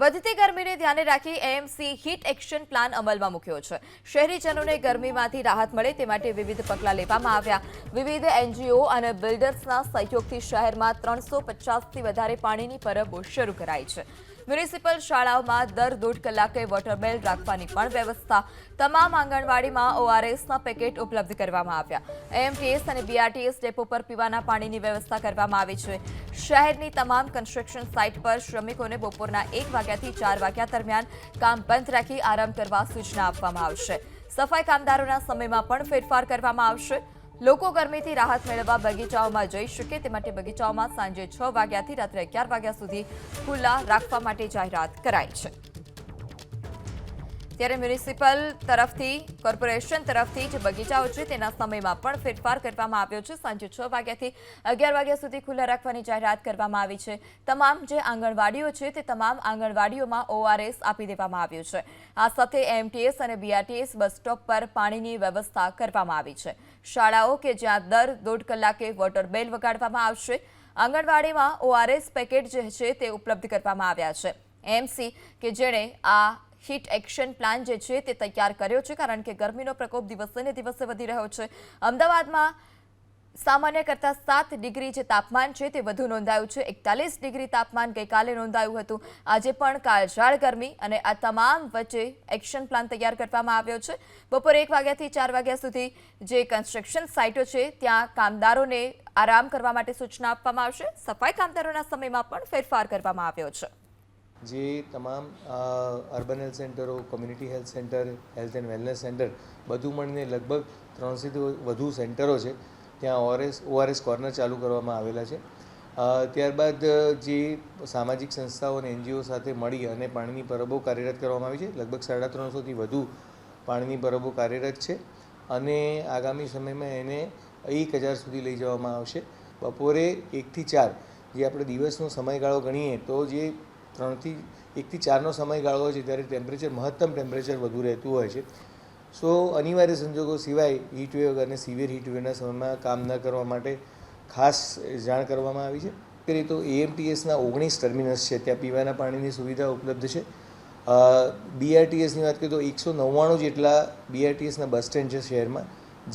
વધતી ગરમીને ધ્યાને રાખી એએમસી હીટ એક્શન પ્લાન અમલમાં મૂક્યો છે। શહેરીજનોને ગરમીમાંથી રાહત મળે તે માટે વિવિધ પગલાં લેવામાં આવ્યા। વિવિધ એનજીઓ અને બિલ્ડર્સના સહયોગથી શહેરમાં 350થી વધારે પાણીની પરબો શરૂ કરાઈ છે। મ્યુનિસિપલ શાળાઓમાં દર 1.5 કલાકે વોટર બેલ રાખવાની પણ વ્યવસ્થા। તમામ આંગણવાડીમાં ઓઆરએસના પેકેટ ઉપલબ્ધ કરવામાં આવ્યા। એએમટીએસ અને બીઆરટીએસ ડેપો પર પીવાના પાણીની વ્યવસ્થા કરવામાં આવી છે। શહેરની તમામ કન્સ્ટ્રક્શન સાઇટ પર શ્રમિકોને બપોરના 1 વાગ્યાથી 4 વાગ્યા દરમિયાન કામ બંધ રાખી આરામ કરવા સૂચના આપવામાં આવશે। સફાઈ કામદારોના સમયમાં પણ ફેરફાર કરવામાં આવશે। લોકો ગરમીથી રાહત મેળવવા બગીચાઓમાં જઈ શકે તે માટે બગીચાઓમાં સાંજે 6 વાગ્યાથી રાત્રે 11 વાગ્યા સુધી ખુલ્લા રાખવા માટે જાહેરાત કરાઈ છે। ત્યારે મ્યુનિસિપલ તરફથી કોર્પોરેશન તરફથી જે બગીચાઓ છે તેના સમયમાં પણ ફેરફાર કરવામાં આવ્યો છે। સાંજે 6 વાગ્યાથી 11 વાગ્યા સુધી ખુલ્લા રાખવાની જાહેરાત કરવામાં આવી છે। તમામ જે આંગણવાડીઓ છે તે તમામ આંગણવાડીઓમાં ઓઆરએસ આપી દેવામાં આવ્યું છે। આ સાથે એમટીએસ અને બીઆરટીએસ બસ સ્ટોપ પર પાણીની વ્યવસ્થા કરવામાં આવી છે। શાળાઓ કે જ્યાં દર 1.5 કલાકે વોટર બેલ વગાડવામાં આવશે। આંગણવાડીમાં ઓઆરએસ પેકેટ જે છે તે ઉપલબ્ધ કરવામાં આવ્યા છે। એમસી કે જેણે આ હીટ એક્શન પ્લાન જે છે તે તૈયાર કર્યો છે કારણ કે ગરમીનો પ્રકોપ દિવસે ને દિવસે વધી રહ્યો છે। અમદાવાદમાં સામાન્ય કરતાં 7 ડિગ્રી જે તાપમાન છે તે વધુ નોંધાયું છે। 41 ડિગ્રી તાપમાન ગઈકાલે નોંધાયું હતું। આજે પણ કાળઝાળ ગરમી અને આ તમામ વચ્ચે એક્શન પ્લાન તૈયાર કરવામાં આવ્યો છે। બપોરે 1 વાગ્યાથી 4 વાગ્યા સુધી જે કન્સ્ટ્રક્શન સાઇટો છે ત્યાં કામદારોને આરામ કરવા માટે સૂચના આપવામાં આવશે। સફાઈ કામદારોના સમયમાં પણ ફેરફાર કરવામાં આવ્યો છે। જે તમામ અર્બન હેલ્થ સેન્ટરો, community health centre, health and wellness centre બધું મળીને લગભગ 300થી વધુ સેન્ટરો છે ત્યાં ઓઆરએસ કોર્નર ચાલુ કરવામાં આવેલા છે। ત્યારબાદ જે સામાજિક સંસ્થાઓ અને એનજીઓ સાથે મળી અને પાણીની પરબો કાર્યરત કરવામાં આવી છે। લગભગ 350થી વધુ પાણીની પરબો કાર્યરત છે અને આગામી સમયમાં એને 1000 સુધી લઈ જવામાં આવશે। બપોરે 1થી 4 જે આપણે દિવસનો સમયગાળો ગણીએ તો જે 1થી 4નો સમયગાળો હોય છે ત્યારે મહત્તમ ટેમ્પરેચર વધુ રહેતું હોય છે। સો અનિવાર્ય સંજોગો સિવાય હીટવેવ અને સિવિયર હીટવેવના સમયમાં કામ ન કરવા માટે ખાસ જાણ કરવામાં આવી છે। કરીએ તો એએમટીએસના 19 ટર્મિનસ છે ત્યાં પીવાના પાણીની સુવિધા ઉપલબ્ધ છે। બીઆરટીએસની વાત કરીએ તો 199 જેટલા બીઆરટીએસના બસ સ્ટેન્ડ છે શહેરમાં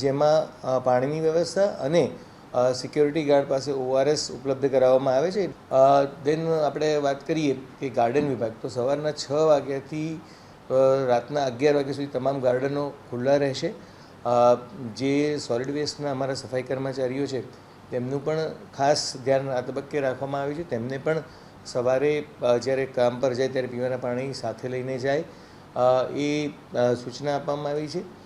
જેમાં પાણીની વ્યવસ્થા અને સિક્યોરિટી ગાર્ડ પાસે ઓઆરએસ ઉપલબ્ધ કરાવવામાં આવે છે। દેન આપણે વાત કરીએ કે ગાર્ડન વિભાગ તો સવારના 6 વાગ્યાથી રાતના 11 વાગ્યા સુધી તમામ ગાર્ડનો ખુલ્લા રહેશે। જે સોલિડ વેસ્ટના અમારા સફાઈ કર્મચારીઓ છે તેમનું પણ ખાસ ધ્યાન આ તબક્કે રાખવામાં આવ્યું છે। તેમને પણ સવારે જ્યારે કામ પર જાય ત્યારે પીવાના પાણી સાથે લઈને જાય એ સૂચના આપવામાં આવી છે।